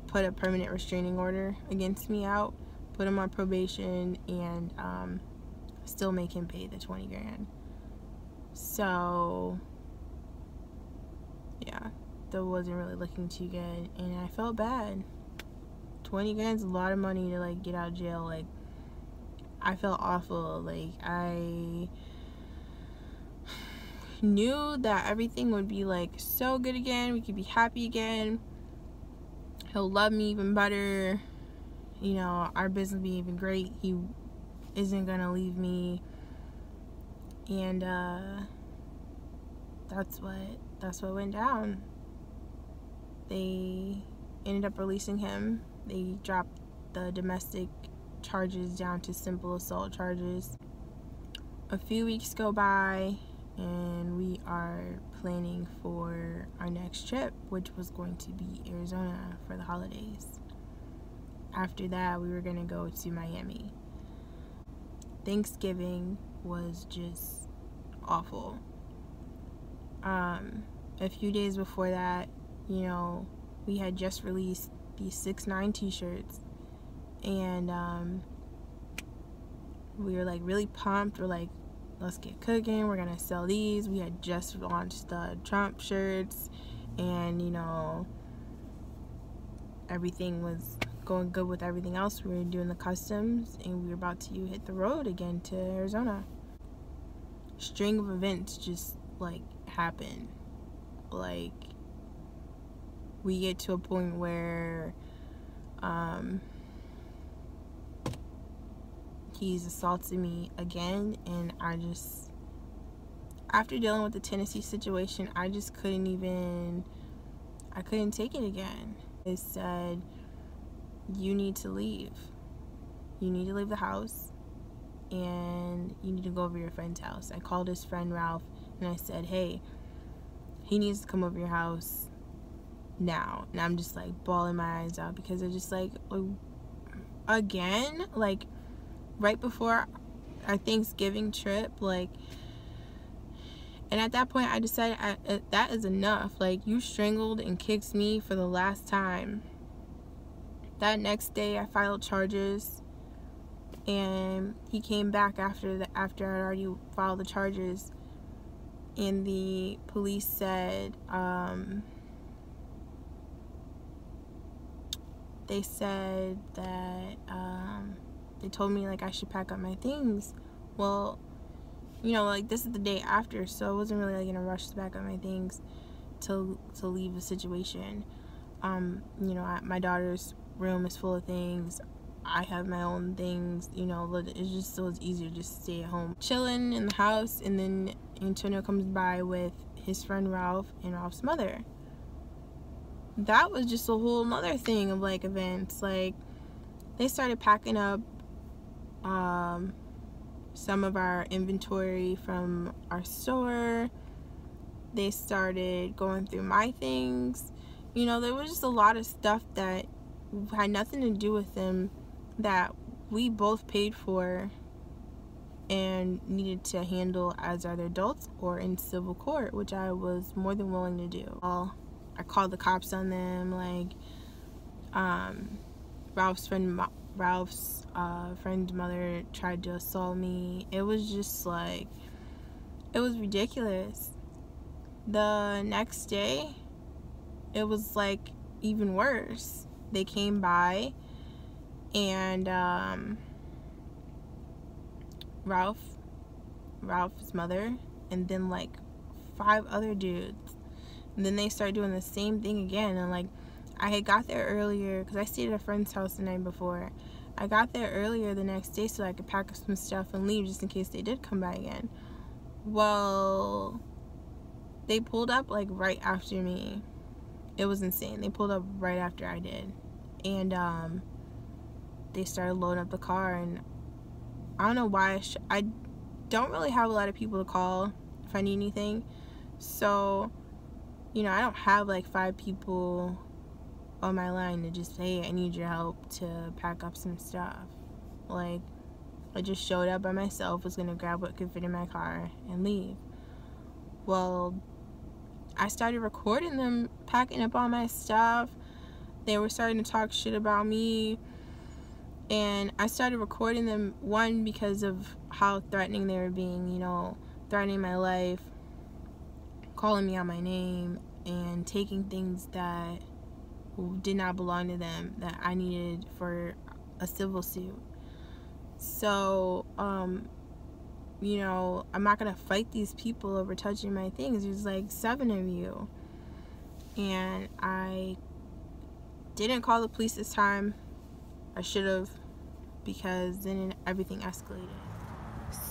put a permanent restraining order against me out, put him on probation, and still make him pay the 20 grand. So yeah, that wasn't really looking too good, and I felt bad. 20 grand's a lot of money to like get out of jail. Like, I felt awful. Like, I knew that everything would be like so good again, we could be happy again, he'll love me even better, you know, our business will be even great, he isn't gonna leave me. And that's what went down. They ended up releasing him. They dropped the domestic charges down to simple assault charges. A few weeks go by and we are planning for our next trip, which was going to be Arizona for the holidays. After that, we were gonna go to Miami. Thanksgiving was just awful. A few days before that, you know, we had just released these 6ix9ine t-shirts, and we were like really pumped. We're like, let's get cooking, we're gonna sell these. We had just launched the Trump shirts, and you know, everything was going good with everything else. We were doing the customs, and we were about to hit the road again to Arizona. String of events just like happen. Like, we get to a point where he's assaulted me again, and I just, after dealing with the Tennessee situation, I just couldn't take it again. They said, you need to leave. You need to leave the house, and you need to go over to your friend's house. I called his friend Ralph, and I said, hey, he needs to come over your house now. And I'm just like bawling my eyes out, because they're just like, again, like right before our Thanksgiving trip, like And at that point, I decided that is enough. Like, you strangled and kicked me for the last time. That next day, I filed charges, and he came back after I'd already filed the charges, and the police said, they said that, they told me, like, I should pack up my things. Well, you know, like, this is the day after, so I wasn't really, like, in a rush to pack up my things to leave the situation. You know, my daughter's room is full of things. I have my own things, you know, it's just so it's easier to just stay at home. Chilling in the house, and then Antonio comes by with his friend Ralph and Ralph's mother. That was just a whole nother thing of, like, events. Like, they started packing up some of our inventory from our store. They started going through my things. You know, there was just a lot of stuff that had nothing to do with them that we both paid for and needed to handle as either adults or in civil court, which I was more than willing to do. I called the cops on them. Like, Ralph's friend's mother tried to assault me. It was just like, it was ridiculous. The next day, it was like even worse. They came by, and Ralph's mother, and then like 5 other dudes, and then they started doing the same thing again. And like, I had got there earlier because I stayed at a friend's house the night before. I got there earlier the next day so I could pack up some stuff and leave just in case they did come by again. Well, they pulled up like right after me. It was insane. They pulled up right after I did, and they started loading up the car. And I don't know why I don't really have a lot of people to call if I need anything. So, you know, I don't have like 5 people on my line to just say, hey, I need your help to pack up some stuff. Like, I just showed up by myself, was gonna grab what could fit in my car and leave. Well, I started recording them packing up all my stuff. They were starting to talk shit about me, and I started recording them, one, because of how threatening they were being, you know, threatening my life, calling me out my name, and taking things that did not belong to them that I needed for a civil suit. So, you know, I'm not gonna fight these people over touching my things. There's like 7 of you. And I didn't call the police this time. I should have, because then everything escalated.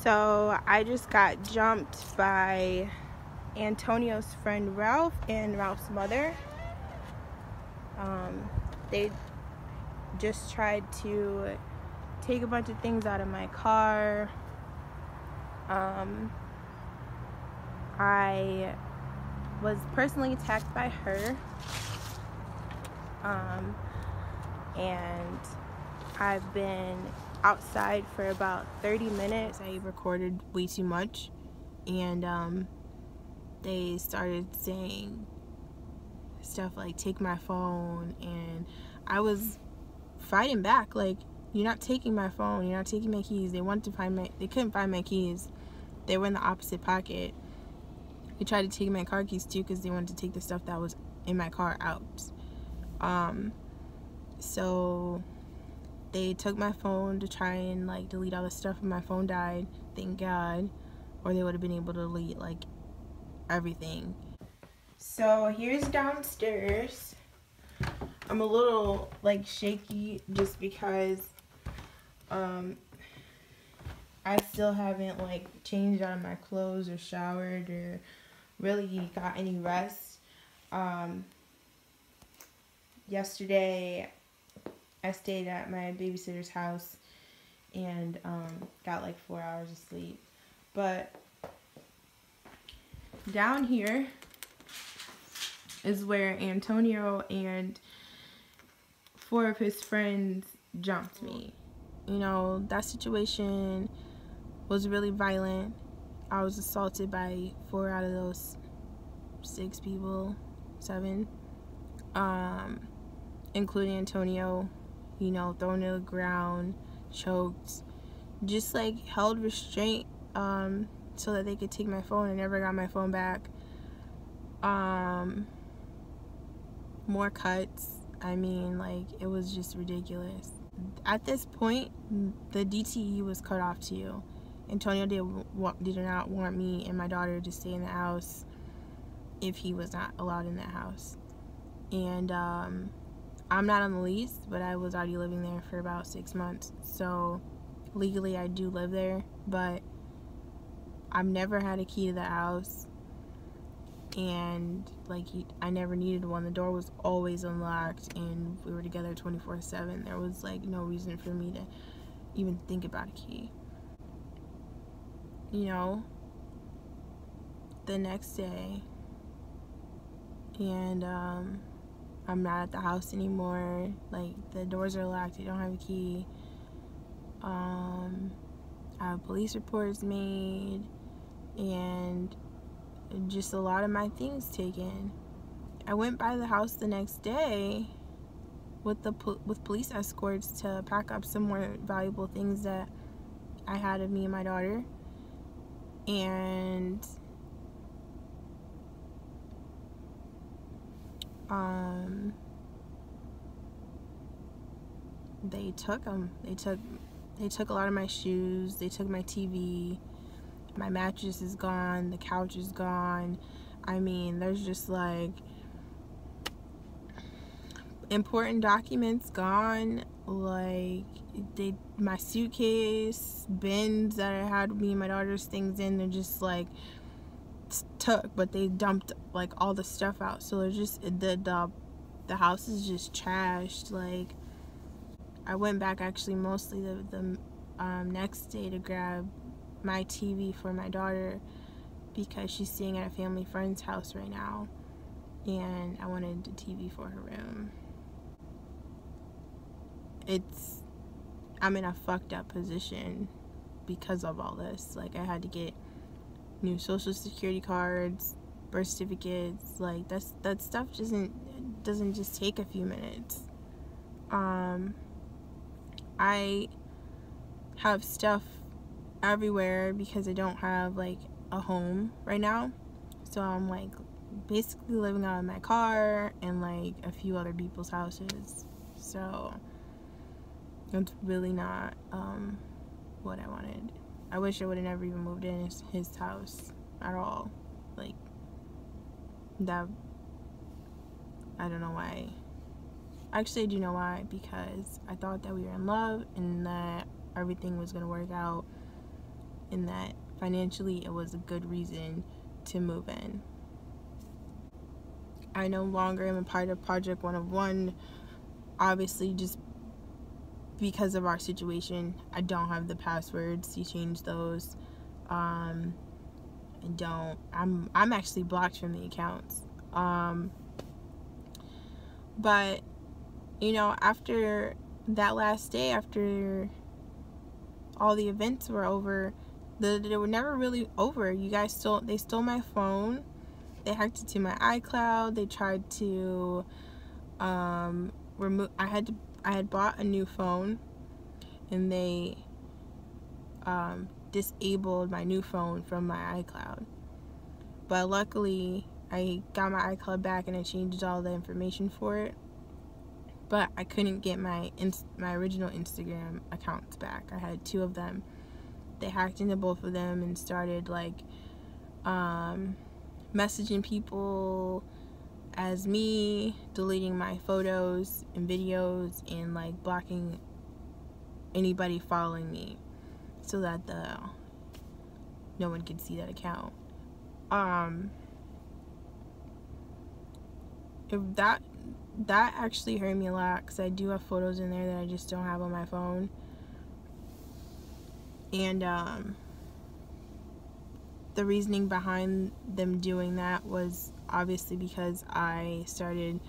So I just got jumped by Antonio's friend Ralph and Ralph's mother. They just tried to take a bunch of things out of my car. I was personally attacked by her, and I've been outside for about 30 minutes. I recorded way too much, and they started saying stuff like, take my phone, and I was fighting back, like, you're not taking my phone, you're not taking my keys. They couldn't find my keys. They were in the opposite pocket. They tried to take my car keys too, because they wanted to take the stuff that was in my car out. So they took my phone to try and like delete all the stuff, and my phone died, thank God, or they would have been able to delete like everything. So here's downstairs. I'm a little like shaky just because I still haven't like changed out of my clothes or showered or really got any rest. Yesterday I stayed at my babysitter's house and got like 4 hours of sleep. But down here is where Antonio and 4 of his friends jumped me. You know, that situation was really violent. I was assaulted by 4 out of those 6 people, 7, including Antonio, you know, thrown to the ground, choked, just like held restraint, so that they could take my phone. I never got my phone back. More cuts. I mean, like, it was just ridiculous. At this point, the DTE was cut off too. Antonio did not want me and my daughter to stay in the house if he was not allowed in that house. And I'm not on the lease, but I was already living there for about 6 months. So legally I do live there, but I've never had a key to the house. And like, I never needed one. The door was always unlocked, and we were together 24/7. There was like no reason for me to even think about a key. You know, the next day, and I'm not at the house anymore. Like, the doors are locked. I don't have a key. I have police reports made, and just a lot of my things taken. I went by the house the next day with police escorts to pack up some more valuable things that I had of me and my daughter, and they took them. They took a lot of my shoes. They took my TV. My mattress is gone. The couch is gone. I mean, there's just like important documents gone. Like, my suitcase, bins that I had me and my daughter's things in, they're just like took, but they dumped like all the stuff out. So they're just the house is just trashed. Like, I went back actually mostly the next day to grab my TV for my daughter because she's staying at a family friend's house right now, and I wanted the TV for her room. I'm in a fucked up position because of all this. Like, I had to get new social security cards, birth certificates. Like, that stuff doesn't just take a few minutes. I have stuff everywhere because I don't have like a home right now, so I'm like basically living out of my car and like a few other people's houses. So it's really not what I wanted. I wish I would have never even moved in his house at all. Like, that, I don't know why. Actually, I do know why, because I thought that we were in love and that everything was gonna work out, and that financially it was a good reason to move in. I no longer am a part of Project 1 of 1, obviously, just because of our situation. I don't have the passwords to change those. I'm actually blocked from the accounts. But you know, after that last day, after all the events were over, they were never really over. You guys they stole my phone. They hacked into my iCloud. They tried to remove. I had bought a new phone, and they disabled my new phone from my iCloud. But luckily, I got my iCloud back and I changed all the information for it. But I couldn't get my original Instagram accounts back. I had 2 of them. They hacked into both of them and started like messaging people as me, deleting my photos and videos, and like blocking anybody following me so that no one could see that account. That actually hurt me a lot, because I do have photos in there that I just don't have on my phone. And the reasoning behind them doing that was obviously because I started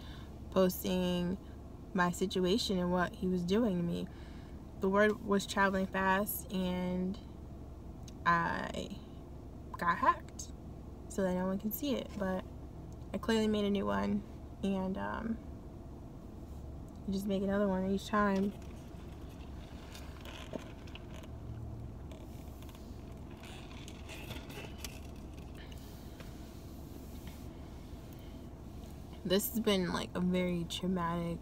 posting my situation and what he was doing to me. The word was traveling fast, and I got hacked so that no one can see it. But I clearly made a new one, and you just make another one each time. This has been like a very traumatic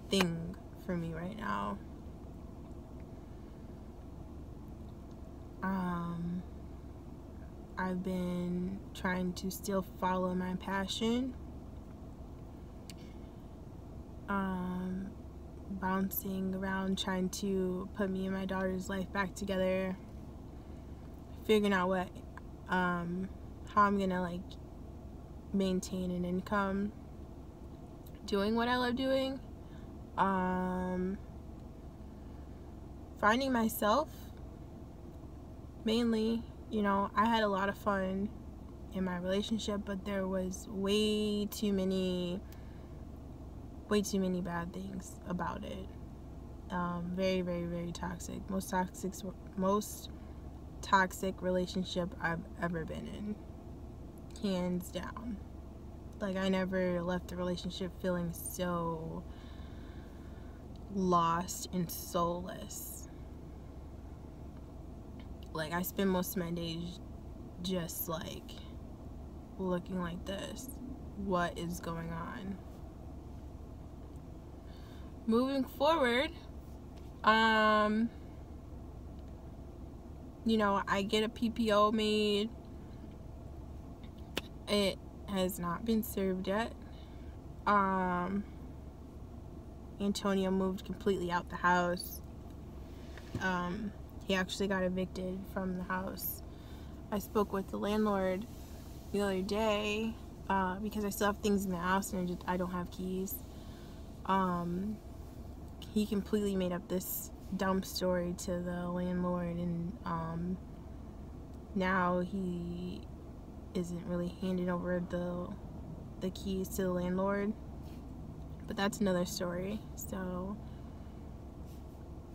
thing for me right now. I've been trying to still follow my passion, bouncing around trying to put me and my daughter's life back together, figuring out what how I'm gonna like maintain an income doing what I love doing, finding myself mainly. You know, I had a lot of fun in my relationship, but there was way too many bad things about it. Very, very, very toxic. Most toxic relationship I've ever been in, hands down. Like, I never left the relationship feeling so lost and soulless. Like, I spend most of my days just like looking like this. What is going on? Moving forward, you know, I get a PPO made. It has not been served yet. Antonio moved completely out the house. He actually got evicted from the house. I spoke with the landlord the other day because I still have things in the house and I don't have keys. He completely made up this dumb story to the landlord, and now he isn't really handing over the keys to the landlord. But that's another story. So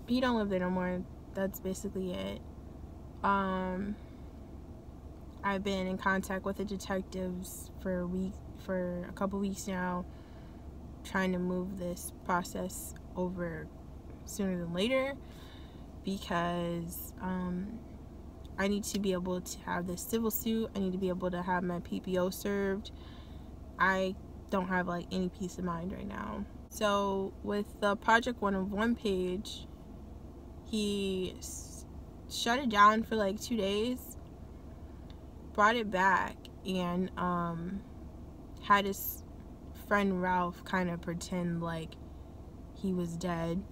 he don't live there no more. That's basically it. I've been in contact with the detectives for a couple weeks now, trying to move this process over sooner than later, because I need to be able to have this civil suit. I need to be able to have my PPO served. I don't have like any peace of mind right now. So with the Project 1 of 1 page, he shut it down for like 2 days, brought it back, and had his friend Ralph kind of pretend like he was dead.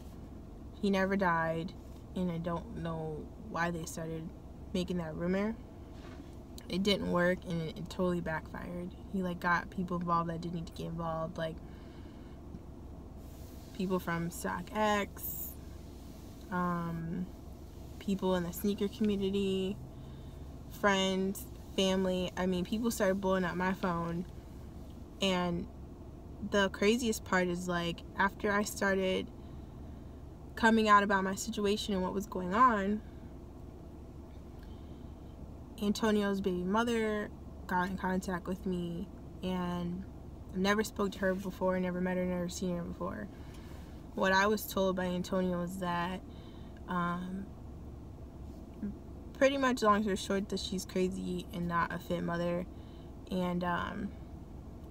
He never died, and I don't know why they started making that rumor. It didn't work, and it totally backfired. He like got people involved that didn't need to get involved, like people from Phuck Abuse, people in the sneaker community, friends, family. I mean, people started blowing up my phone. And the craziest part is, like, after I started coming out about my situation and what was going on, Antonio's baby mother got in contact with me, and I never spoke to her before, never met her, never seen her before. What I was told by Antonio was that pretty much, long story short, that she's crazy and not a fit mother. And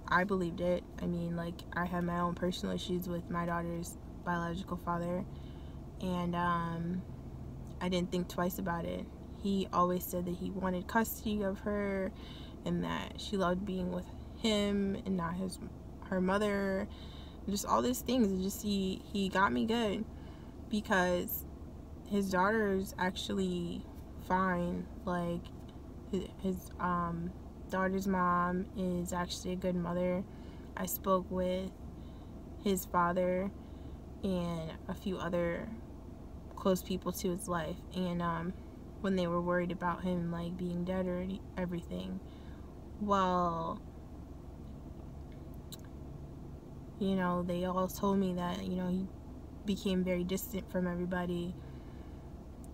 I believed it. I mean, like, I have my own personal issues with my daughter's biological father, and I didn't think twice about it. He always said that he wanted custody of her and that she loved being with him and not her mother. Just all these things. And just he got me good, because his daughter's actually fine. Like, his daughter's mom is actually a good mother. I spoke with his father and a few other close people to his life, and when they were worried about him like being dead or everything, well, you know, they all told me that, you know, he became very distant from everybody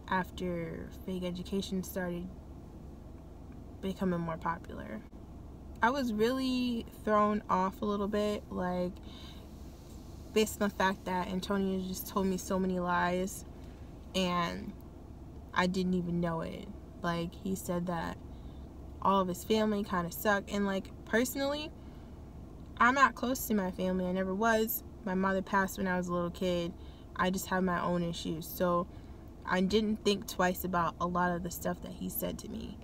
after fake education started becoming more popular. I was really thrown off a little bit, like, based on the fact that Antonio just told me so many lies and I didn't even know it. Like, he said that all of his family kind of suck, and like, personally, I'm not close to my family. I never was. My mother passed when I was a little kid. I just have my own issues, so I didn't think twice about a lot of the stuff that he said to me.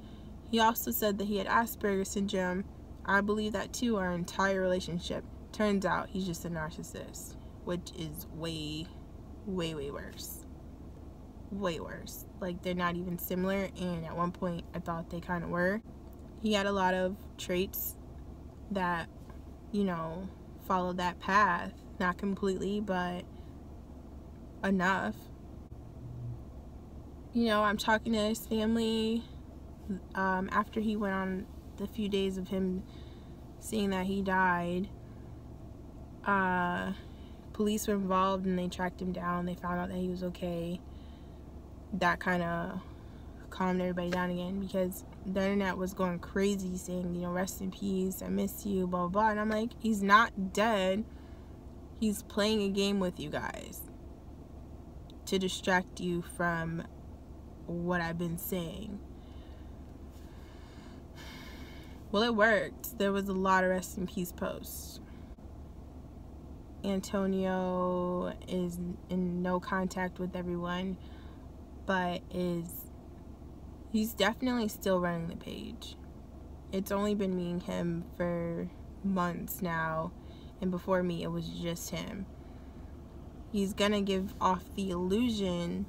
He also said that he had Asperger's syndrome. I believe that too, our entire relationship. Turns out he's just a narcissist, which is way, way, way worse. Way worse. Like, they're not even similar, and at one point I thought they kind of were. He had a lot of traits that, you know, followed that path. Not completely, but enough. You know, I'm talking to his family after he went on the few days of him seeing that he died. Police were involved and they tracked him down. They found out that he was okay. That kind of calmed everybody down again, because the internet was going crazy saying, you know, rest in peace, I miss you, blah, blah, blah. And I'm like, he's not dead. He's playing a game with you guys to distract you from what I've been saying. Well, it worked. There was a lot of rest in peace posts. Antonio is in no contact with everyone, but he's definitely still running the page. It's only been me and him for months now, and before me it was just him. He's gonna give off the illusion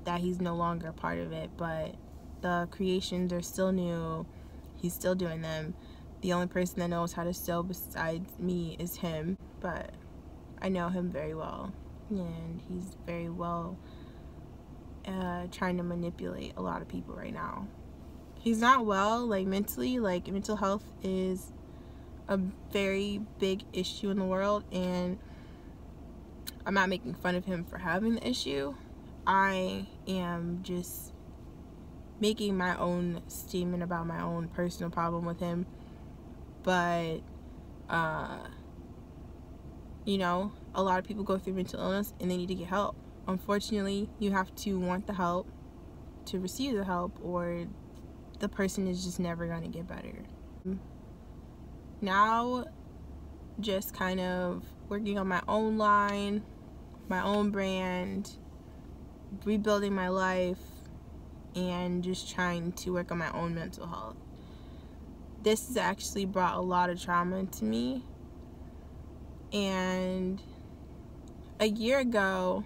that he's no longer a part of it, but the creations are still new. He's still doing them. The only person that knows how to sew besides me is him, but I know him very well, and he's very well trying to manipulate a lot of people right now. He's not well, like, mentally. Like, mental health is a very big issue in the world, and I'm not making fun of him for having the issue. I am just making my own statement about my own personal problem with him. But you know, a lot of people go through mental illness and they need to get help. Unfortunately, you have to want the help to receive the help, or the person is just never going to get better. Now, just kind of working on my own line, my own brand, rebuilding my life, and just trying to work on my own mental health. This has actually brought a lot of trauma to me. And a year ago,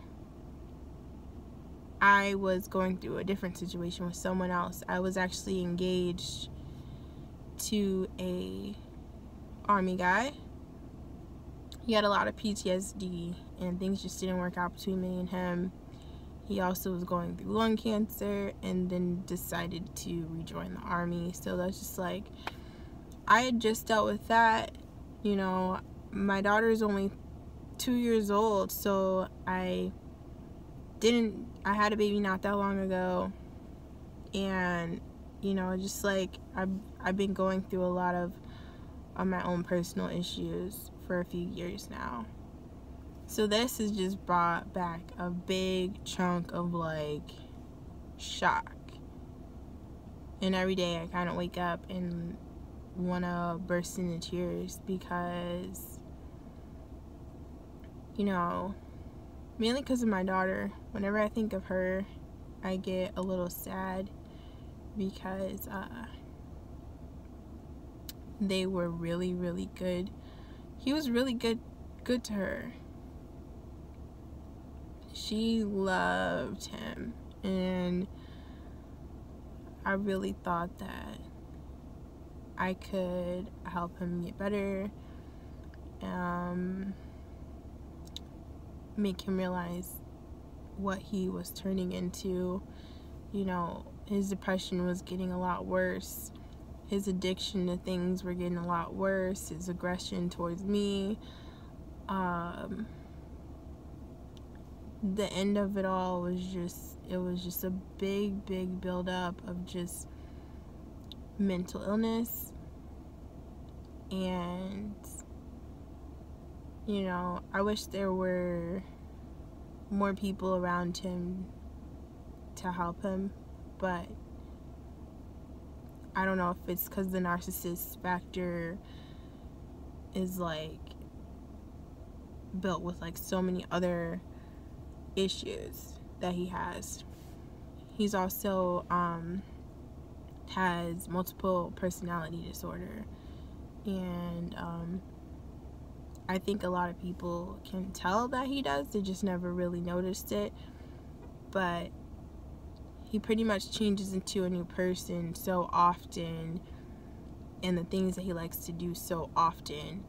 I was going through a different situation with someone else. I was actually engaged to a army guy. He had a lot of PTSD, and things just didn't work out between me and him. He also was going through lung cancer, and then decided to rejoin the army. So that's just like, I had just dealt with that. You know, my daughter is only 2 years old, so I had a baby not that long ago, and you know, just like I've been going through a lot of my own personal issues for a few years now. So this has just brought back a big chunk of like shock, and every day I kind of wake up and want to burst into tears, because, you know, mainly because of my daughter. Whenever I think of her, I get a little sad, because they were really, really good. He was really good to her. She loved him, and I really thought that I could help him get better, make him realize what he was turning into. You know, his depression was getting a lot worse. His addiction to things were getting a lot worse. His aggression towards me. The end of it all was just, it was just a big, big build up of just mental illness, and you know, I wish there were more people around him to help him, but I don't know if it's because the narcissist factor is like built with like so many other issues that he has. He's also has multiple personality disorder, and I think a lot of people can tell that he does, they just never really noticed it. But he pretty much changes into a new person so often, and the things that he likes to do so often,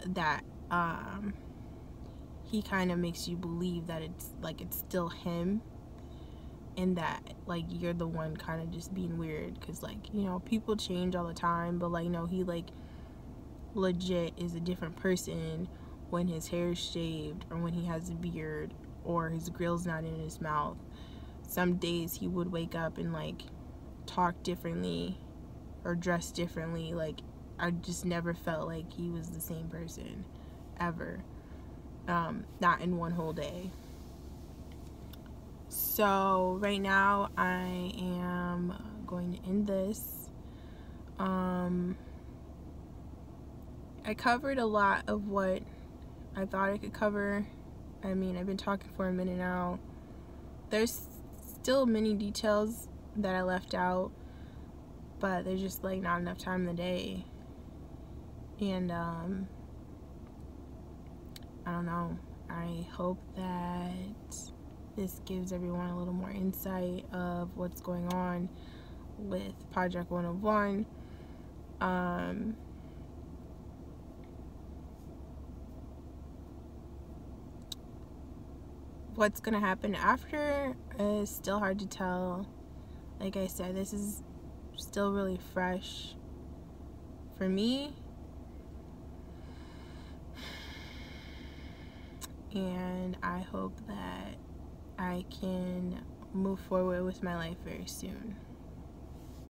that he kind of makes you believe that it's like it's still him, and that like you're the one kind of just being weird, because like, you know, people change all the time, but like, no, he like legit is a different person when his hair is shaved, or when he has a beard, or his grill's not in his mouth. Some days he would wake up and like talk differently or dress differently. Like, I just never felt like he was the same person ever, not in one whole day. So right now I am going to end this. I covered a lot of what I thought I could cover. I mean, I've been talking for a minute now. There's still many details that I left out, but there's just like not enough time in the day. And I don't know. I hope that this gives everyone a little more insight of what's going on with Project 101. What's gonna happen after is still hard to tell. Like I said, this is still really fresh for me, and I hope that I can move forward with my life very soon.